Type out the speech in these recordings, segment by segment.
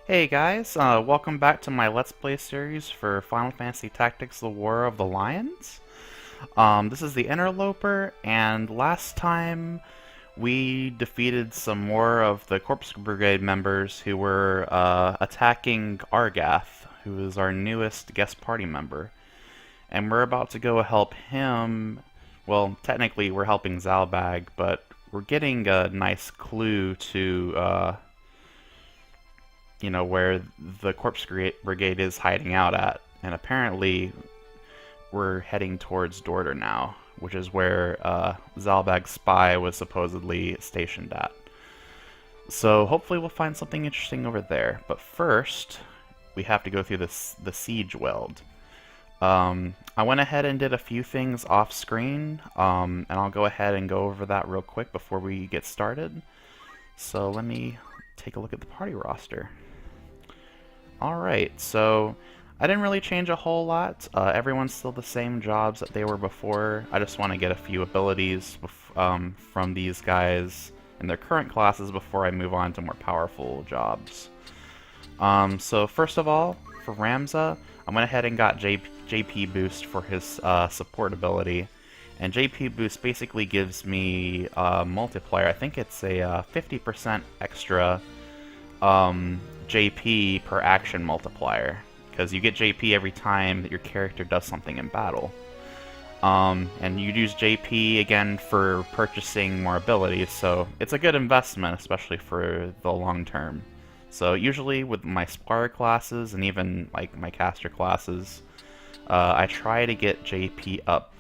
Hey guys, welcome back to my Let's Play series for Final Fantasy Tactics: The War of the Lions. This is the Interloper, and last time we defeated some more of the Corpse Brigade members who were attacking Argath, who is our newest guest party member. And we're about to go help him. Well, technically we're helping Zalbag, but we're getting a nice clue to where the Corpse Brigade is hiding out at. And apparently we're heading towards Dorter now, which is where Zalbag's spy was supposedly stationed at. So hopefully we'll find something interesting over there. But first, we have to go through the siege weld. I went ahead and did a few things off screen, and I'll go ahead and go over that real quick before we get started. So let me take a look at the party roster. Alright, so I didn't really change a whole lot. Everyone's still the same jobs that they were before. I just want to get a few abilities from these guys in their current classes before I move on to more powerful jobs. So first of all, for Ramza, I went ahead and got JP Boost for his support ability. And JP Boost basically gives me a multiplier. I think it's a 50% extra JP per action multiplier, because you get JP every time that your character does something in battle. And you use JP again for purchasing more abilities, so it's a good investment, especially for the long term. So usually with my Squire classes and even like my caster classes, I try to get JP up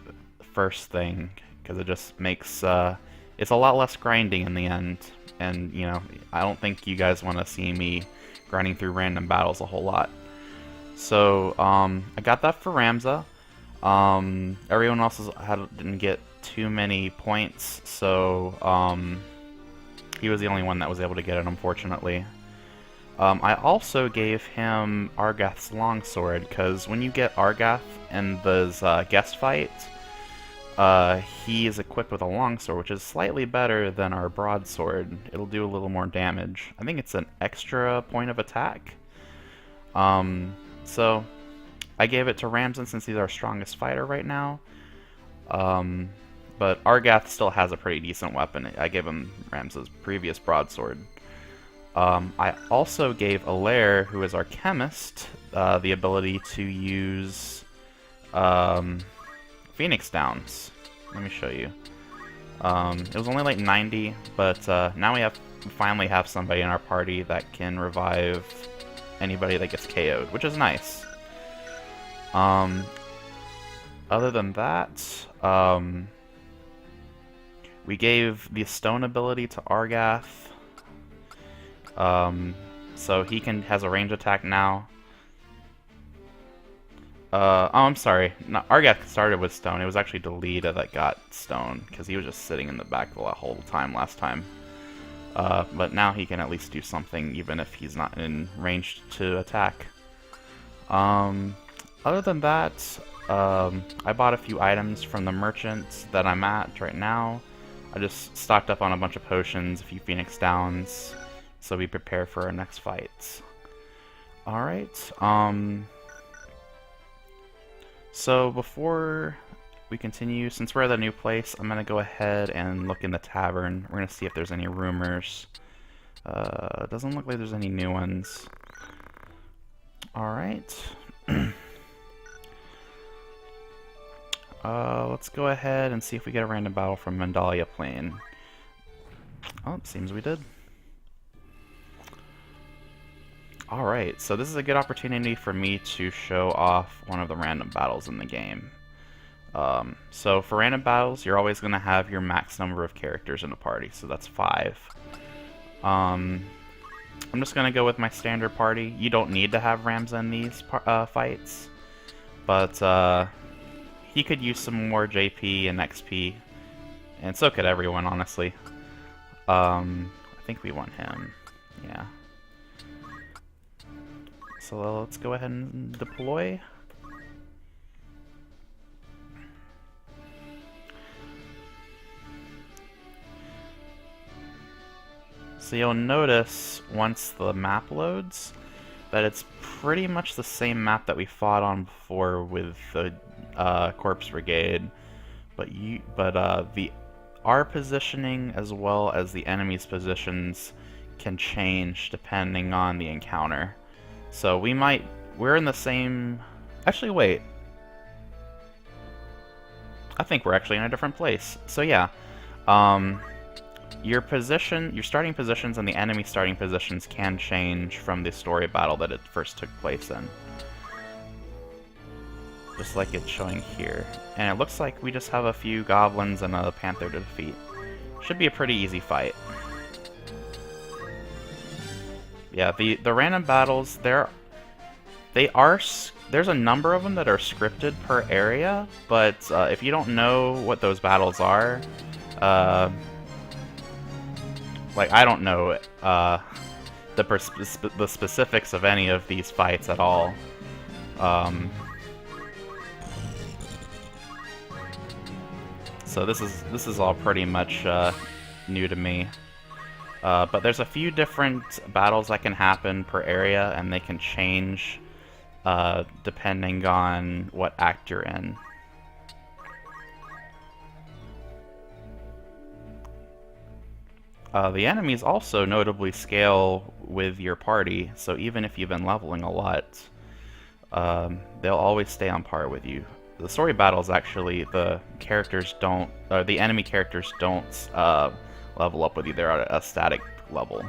first thing, because it just makes it's a lot less grinding in the end. And I don't think you guys want to see me grinding through random battles a whole lot. So I got that for Ramza. Everyone else didn't get too many points, so he was the only one that was able to get it, unfortunately. I also gave him Argath's longsword, because when you get Argath in those guest fights, he is equipped with a longsword, which is slightly better than our broadsword. It'll do a little more damage. I think it's an extra point of attack. So I gave it to Ramza since he's our strongest fighter right now. But Argath still has a pretty decent weapon. I gave him Ramza's previous broadsword. I also gave Alaire, who is our chemist, the ability to use Phoenix Downs. Let me show you. It was only like 90, but now we finally have somebody in our party that can revive anybody that gets KO'd, which is nice. Other than that, we gave the stone ability to Argath. So he has a range attack now. Oh, I'm sorry. No, Argath started with stone. It was actually Delita that got stone, because he was just sitting in the back the whole time last time. But now he can at least do something, even if he's not in range to attack. Other than that, I bought a few items from the merchant that I'm at right now. I just stocked up on a bunch of potions, a few Phoenix Downs, so we prepare for our next fights. Alright, so before we continue, since we're at a new place, I'm going to go ahead and look in the tavern. We're going to see if there's any rumors. It doesn't look like there's any new ones. Alright. Let's go ahead and see if we get a random battle from Mandalia Plain. Oh, it seems we did. Alright, so this is a good opportunity for me to show off one of the random battles in the game. So for random battles, you're always going to have your max number of characters in a party, so that's 5. I'm just going to go with my standard party. You don't need to have Ramza in these fights, but he could use some more JP and XP, and so could everyone, honestly. I think we want him, yeah. So let's go ahead and deploy. So you'll notice once the map loads, that it's pretty much the same map that we fought on before with the Corpse Brigade, but our positioning as well as the enemy's positions can change depending on the encounter. So we're in the same... Actually, wait. I think we're actually in a different place. So yeah, your starting positions and the enemy starting positions can change from the story battle that it first took place in. Just like it's showing here. And it looks like we just have a few goblins and a panther to defeat. Should be a pretty easy fight. Yeah, the random battles, there's a number of them that are scripted per area, but if you don't know what those battles are, like I don't know the specifics of any of these fights at all. So this is all pretty much new to me. But there's a few different battles that can happen per area, and they can change depending on what act you're in. The enemies also notably scale with your party, so even if you've been leveling a lot, they'll always stay on par with you. The story battles actually, the enemy characters don't level up with you, they're at a static level.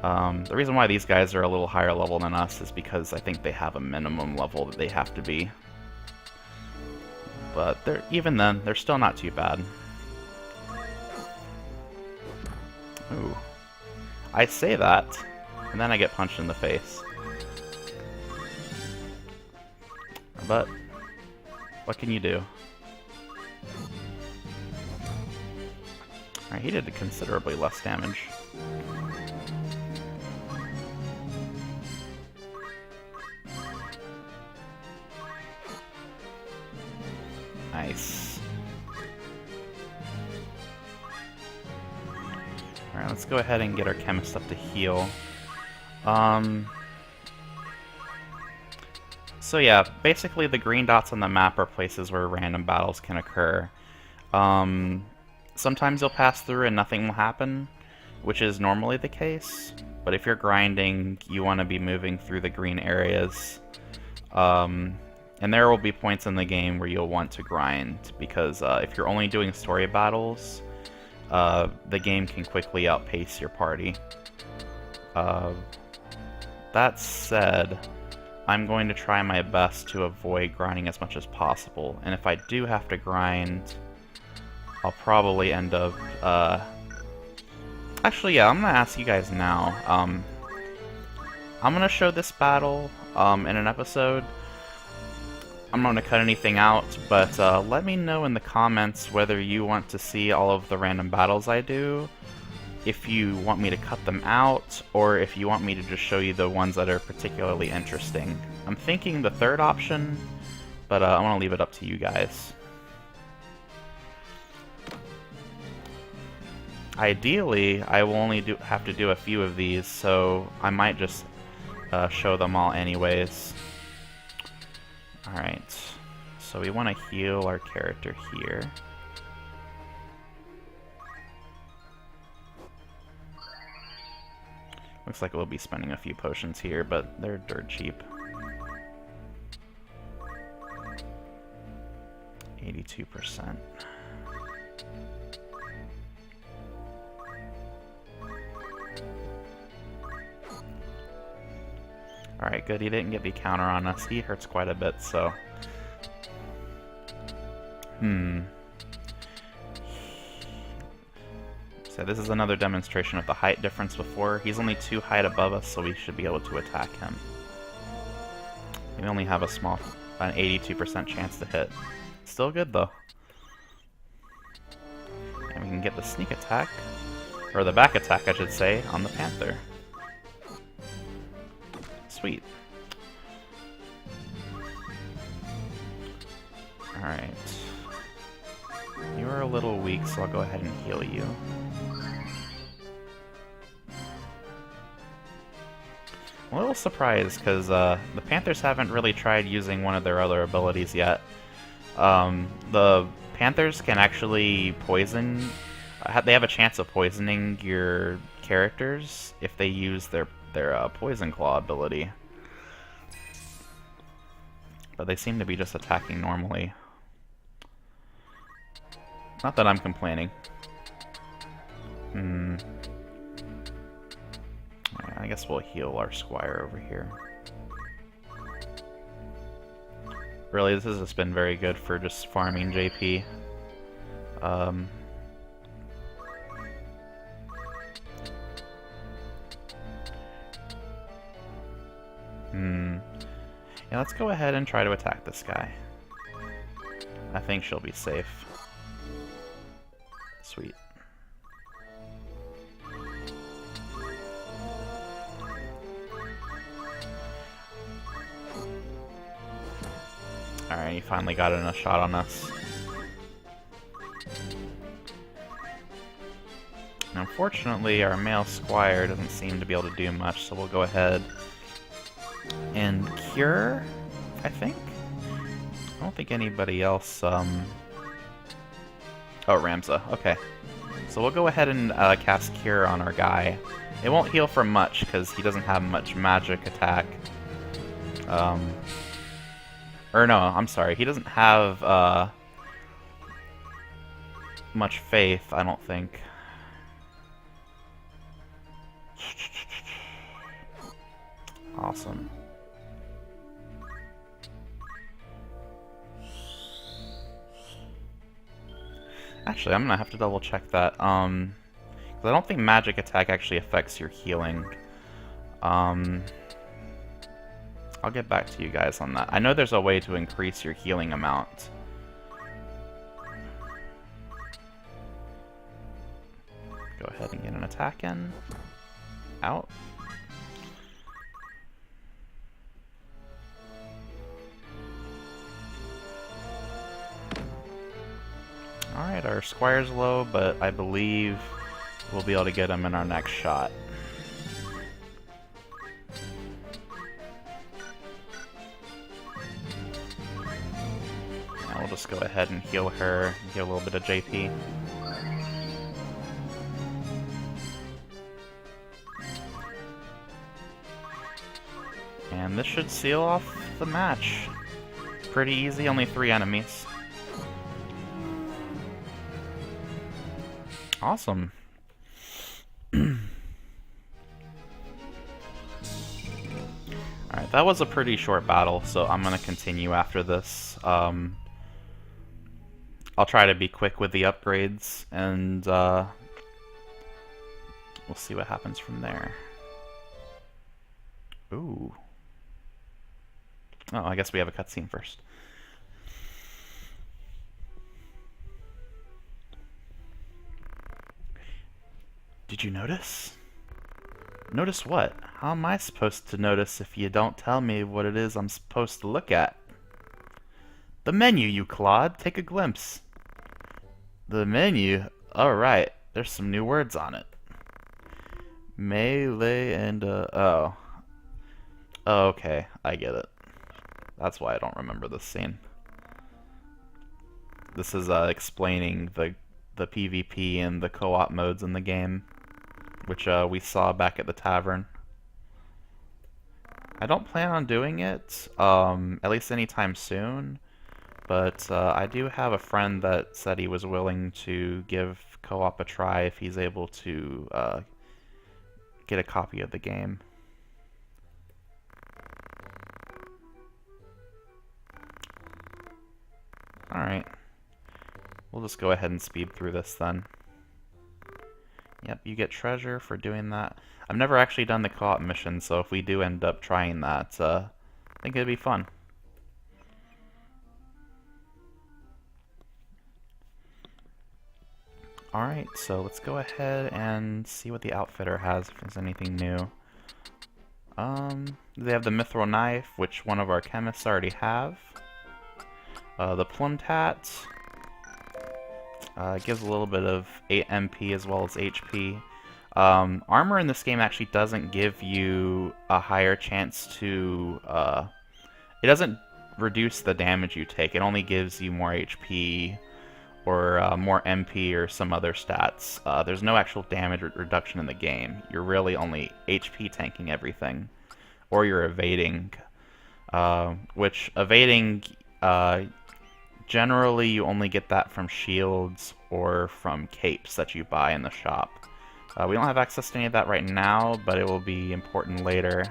The reason why these guys are a little higher level than us is because I think they have a minimum level that they have to be. But even then, they're still not too bad. Ooh. I say that, and then I get punched in the face. But what can you do? Alright, he did considerably less damage. Nice. Alright, let's go ahead and get our chemist up to heal. So yeah, basically the green dots on the map are places where random battles can occur. Sometimes you'll pass through and nothing will happen, which is normally the case. But if you're grinding, you want to be moving through the green areas. And there will be points in the game where you'll want to grind, because if you're only doing story battles, the game can quickly outpace your party. That said, I'm going to try my best to avoid grinding as much as possible, and if I do have to grind, I'll probably end up, actually, yeah, I'm going to ask you guys now. I'm going to show this battle in an episode. I'm not going to cut anything out, but let me know in the comments whether you want to see all of the random battles I do, if you want me to cut them out, or if you want me to just show you the ones that are particularly interesting. I'm thinking the third option, but I want to leave it up to you guys. Ideally, I will only have to do a few of these, so I might just show them all anyways. Alright, so we want to heal our character here. Looks like we'll be spending a few potions here, but they're dirt cheap. 82%. Alright, good, he didn't get the counter on us. He hurts quite a bit, so... So this is another demonstration of the height difference before. He's only 2 height above us, so we should be able to attack him. We only have an 82% chance to hit. Still good, though. And we can get the sneak attack, or the back attack, I should say, on the Panther. Sweet. Alright. You are a little weak, so I'll go ahead and heal you. a little surprised, because the Panthers haven't really tried using one of their other abilities yet. The Panthers can actually poison... they have a chance of poisoning your characters if they use their Poison Claw ability. But they seem to be just attacking normally. Not that I'm complaining. I guess we'll heal our Squire over here. Really, this has just been very good for just farming JP. Yeah, let's go ahead and try to attack this guy. I think she'll be safe. Sweet. Alright, he finally got in a shot on us. Unfortunately, our male Squire doesn't seem to be able to do much, so we'll go ahead and cure, I think? I don't think anybody else, Oh, Ramza, okay. So we'll go ahead and cast Cure on our guy. It won't heal for much, because he doesn't have much magic attack. Or no, I'm sorry, he doesn't have, much faith, I don't think. Awesome. Actually, I'm gonna have to double check that, 'cause I don't think magic attack actually affects your healing. I'll get back to you guys on that. I know there's a way to increase your healing amount. Go ahead and get an attack in. Out. Alright, our Squire's low, but I believe we'll be able to get him in our next shot. Now we'll just go ahead and heal her, heal a little bit of JP. And this should seal off the match. Pretty easy, only 3 enemies. Awesome. Alright, that was a pretty short battle, so I'm gonna continue after this. I'll try to be quick with the upgrades, and we'll see what happens from there. Ooh. Oh, I guess we have a cutscene first. Did you notice? Notice what? How am I supposed to notice if you don't tell me what it is I'm supposed to look at? The menu, you clod. Take a glimpse. The menu? Alright, there's some new words on it. Melee and, oh. Oh, okay, I get it. That's why I don't remember this scene. This is, explaining the PvP and the co-op modes in the game, which we saw back at the tavern. I don't plan on doing it, at least anytime soon, but I do have a friend that said he was willing to give co-op a try if he's able to get a copy of the game. Alright. We'll just go ahead and speed through this then. Yep, you get treasure for doing that. I've never actually done the co-op mission, so if we do end up trying that, I think it'd be fun. Alright, so let's go ahead and see what the outfitter has, if there's anything new. They have the mithril knife, which one of our chemists already have. The plum tat. It gives a little bit of MP as well as HP. Armor in this game actually doesn't give you a higher chance to... it doesn't reduce the damage you take. It only gives you more HP or more MP or some other stats. There's no actual damage reduction in the game. You're really only HP tanking everything. Or you're evading. Which, evading, generally you only get that from shields or from capes that you buy in the shop. We don't have access to any of that right now, but it will be important later.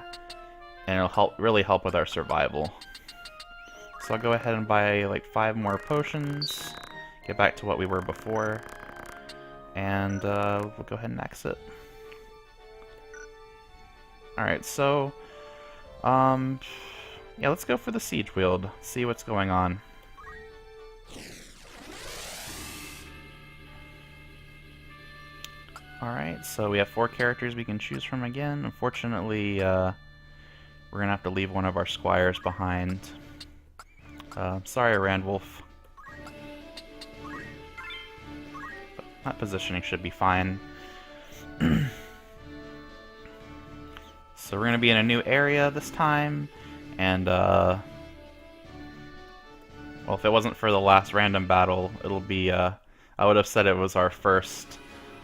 And it'll really help with our survival. So I'll go ahead and buy like 5 more potions. Get back to what we were before. And we'll go ahead and exit. Alright, so... yeah, let's go for the Siege Wield. See what's going on. Alright, so we have 4 characters we can choose from again. Unfortunately, we're gonna have to leave one of our squires behind. Sorry, Randwolf. But that positioning should be fine. So we're gonna be in a new area this time, and well, if it wasn't for the last random battle, it'll be, I would have said it was our first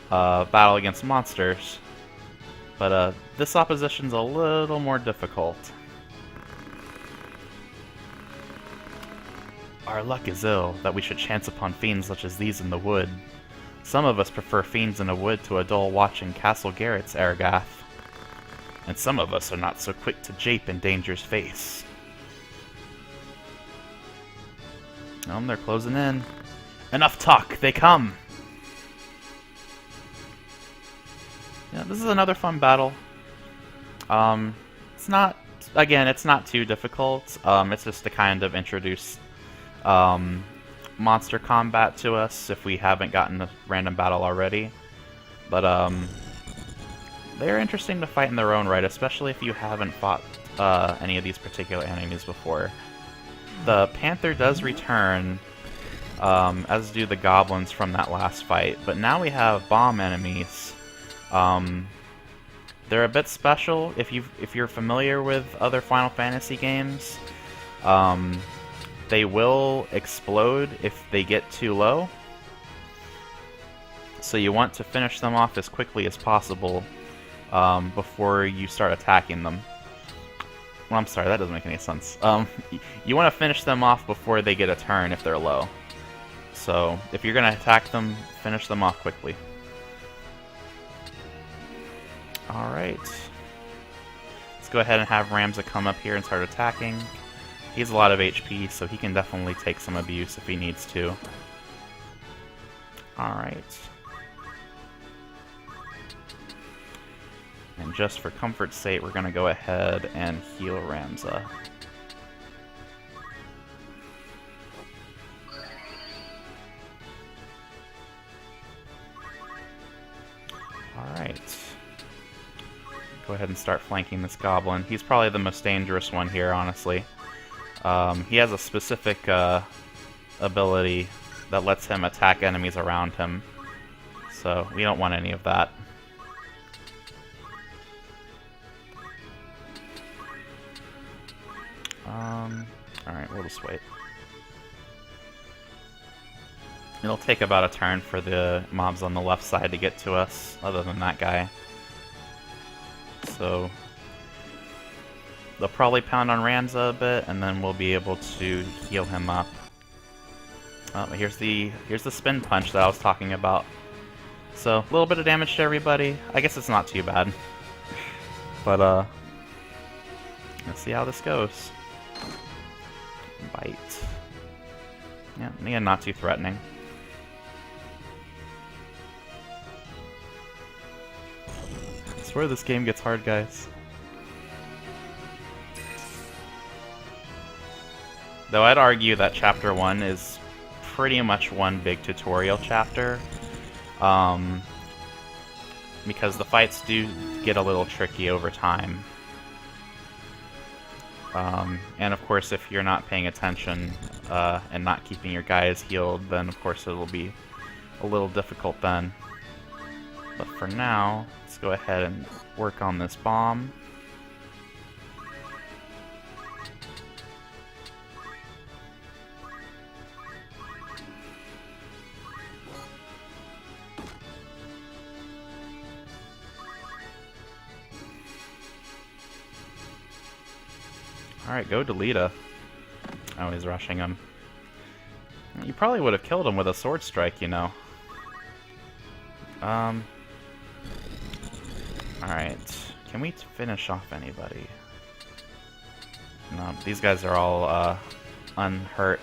battle against monsters. But this opposition's a little more difficult. Our luck is ill, that we should chance upon fiends such as these in the wood. Some of us prefer fiends in a wood to a dull watch in Castle Garrett's Argath. And some of us are not so quick to jape in danger's face. They're closing in. Enough talk, they come! Yeah, this is another fun battle. It's not, again, it's not too difficult. It's just to kind of introduce monster combat to us if we haven't gotten a random battle already. But they're interesting to fight in their own right, especially if you haven't fought any of these particular enemies before. The Panther does return, as do the goblins from that last fight, but now we have bomb enemies. They're a bit special if you're familiar with other Final Fantasy games. They will explode if they get too low, so you want to finish them off as quickly as possible before you start attacking them. Well, I'm sorry, that doesn't make any sense. You want to finish them off before they get a turn if they're low. So, if you're going to attack them, finish them off quickly. Alright. Let's go ahead and have Ramza come up here and start attacking. He has a lot of HP, so he can definitely take some abuse if he needs to. Alright. And just for comfort's sake, we're going to go ahead and heal Ramza. Alright. Go ahead and start flanking this goblin. He's probably the most dangerous one here, honestly. He has a specific ability that lets him attack enemies around him. So we don't want any of that. Alright, we'll just wait. It'll take about a turn for the mobs on the left side to get to us, other than that guy. So they'll probably pound on Ramza a bit, and then we'll be able to heal him up. Here's the spin punch that I was talking about. So, a little bit of damage to everybody. I guess it's not too bad. But, let's see how this goes. Bite. Yeah, again, not too threatening. I swear this game gets hard, guys. Though I'd argue that Chapter 1 is pretty much one big tutorial chapter. Because the fights do get a little tricky over time. And of course, if you're not paying attention and not keeping your guys healed, then of course it'll be a little difficult then. But for now, let's go ahead and work on this bomb. Alright, go Delita. Oh, he's rushing him. You probably would have killed him with a sword strike, you know. Alright. Can we finish off anybody? No, these guys are all unhurt.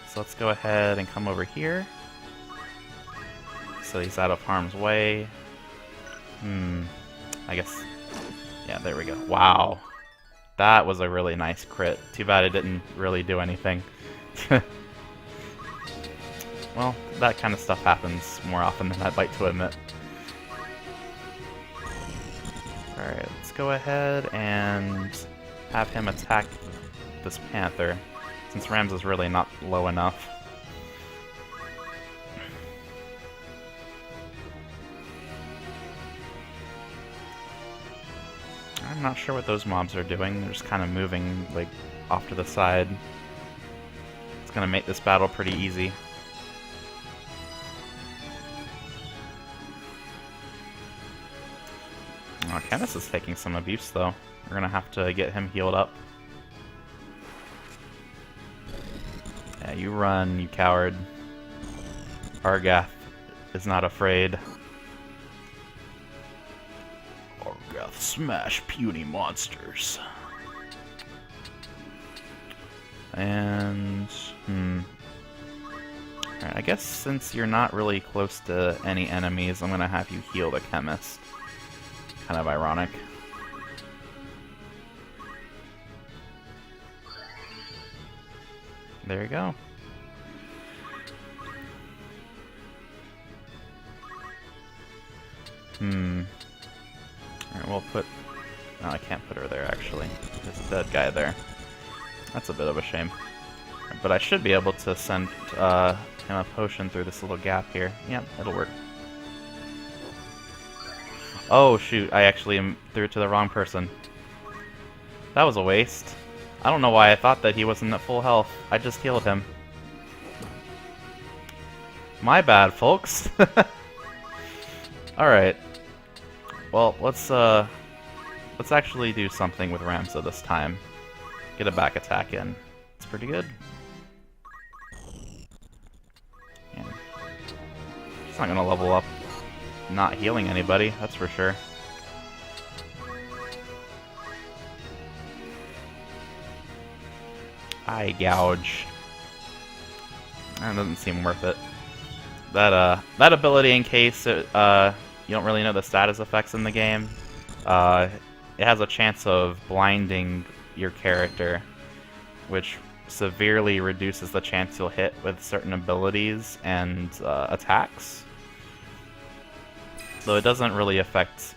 So let's go ahead and come over here. So he's out of harm's way. I guess... Yeah, there we go. Wow. That was a really nice crit. Too bad it didn't really do anything. Well, that kind of stuff happens more often than I'd like to admit. Alright, let's go ahead and have him attack this Panther, since Rams is really not low enough. I'm not sure what those mobs are doing. They're just kind of moving, like, off to the side. It's gonna make this battle pretty easy. Oh, Kenneth is taking some abuse, though. We're gonna have to get him healed up. Yeah, you run, you coward. Argath is not afraid. Argath, smash puny monsters. And... Alright, I guess since you're not really close to any enemies, I'm gonna have you heal the Chemist. Kind of ironic. There you go. Alright, we'll put... No, I can't put her there, actually. There's a dead guy there. That's a bit of a shame. But I should be able to send him a potion through this little gap here. Yep, it'll work. Oh, shoot, I actually threw it to the wrong person. That was a waste. I don't know why I thought that he wasn't at full health. I just healed him. My bad, folks. Alright. Well, let's actually do something with Ramza this time. Get a back attack in. It's pretty good. Yeah. She's not gonna level up not healing anybody, that's for sure. Eye gouge. That doesn't seem worth it. That ability, in case you don't really know the status effects in the game, it has a chance of blinding your character, which severely reduces the chance you'll hit with certain abilities and attacks. So it doesn't really affect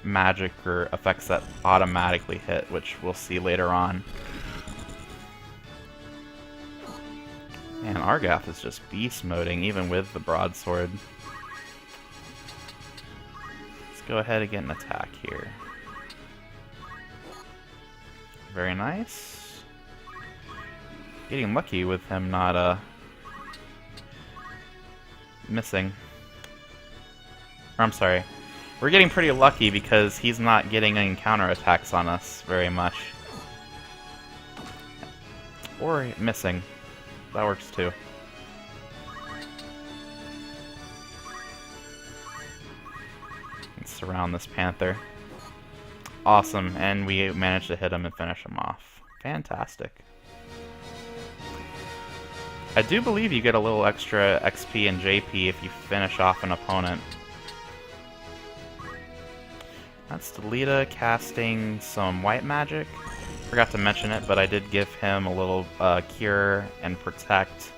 magic or effects that automatically hit, which we'll see later on. And Argath is just beast moding, even with the broadsword. Let's go ahead and get an attack here. Very nice. Getting lucky with him not missing. Or, I'm sorry. We're getting pretty lucky because he's not getting any counterattacks on us very much. Or missing. That works too. Let's surround this Panther. Awesome, and we managed to hit him and finish him off. Fantastic. I do believe you get a little extra XP and JP if you finish off an opponent. That's Delita casting some white magic. Forgot to mention it, but I did give him a little cure and protect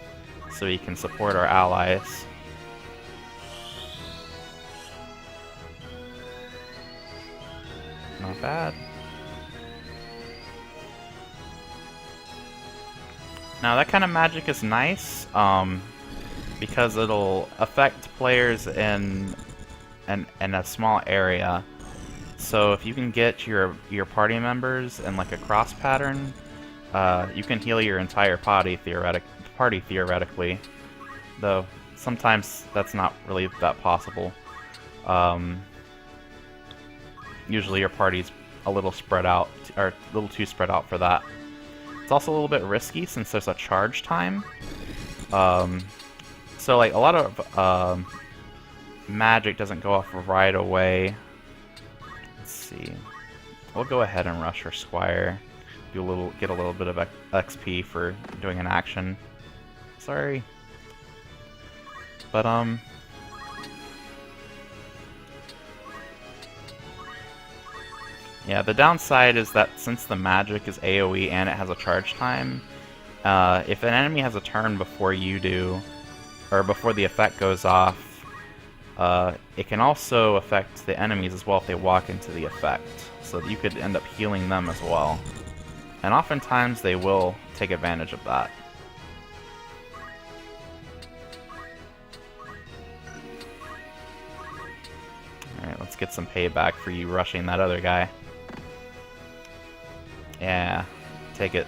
so he can support our allies. Not bad. Now that kind of magic is nice. because it'll affect players in a small area. So if you can get your party members in like a cross pattern, you can heal your entire party theoretically. Though sometimes that's not really that possible. Usually your party's a little spread out, or a little too spread out for that. It's also a little bit risky since there's a charge time. So like a lot of magic doesn't go off right away. Let's see. We'll go ahead and rush our squire. Get a little bit of XP for doing an action. Sorry. But yeah, the downside is that since the magic is AoE and it has a charge time, if an enemy has a turn before you do, or before the effect goes off, it can also affect the enemies as well if they walk into the effect. So you could end up healing them as well. And oftentimes they will take advantage of that. Alright, let's get some payback for you rushing that other guy. Yeah, take it.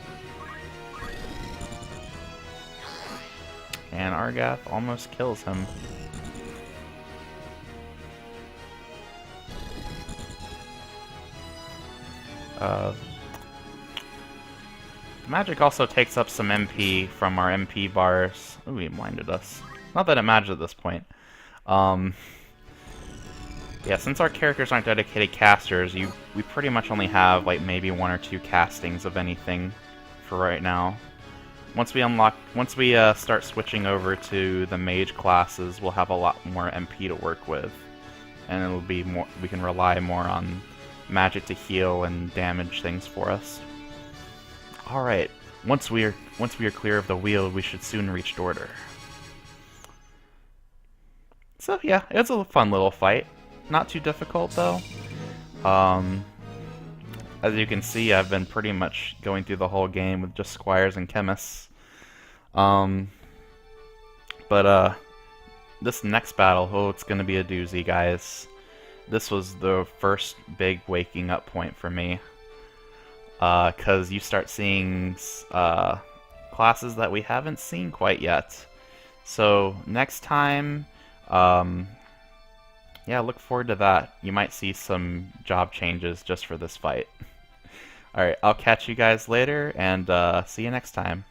And Argath almost kills him. Magic also takes up some MP from our MP bars. Ooh, he blinded us. Not that it matters at this point. Yeah, since our characters aren't dedicated casters, we pretty much only have like maybe 1 or 2 castings of anything for right now. Once we start switching over to the mage classes, we'll have a lot more MP to work with, and it'll be more. We can rely more on magic to heal and damage things for us. All right, once we are clear of the Weald, we should soon reach Dorter. So yeah, it's a fun little fight. Not too difficult though. As you can see, I've been pretty much going through the whole game with just squires and chemists. This next battle, oh, it's gonna be a doozy, guys. This was the first big waking up point for me. Because you start seeing classes that we haven't seen quite yet. So next time, yeah, look forward to that. You might see some job changes just for this fight. Alright, I'll catch you guys later, and see you next time.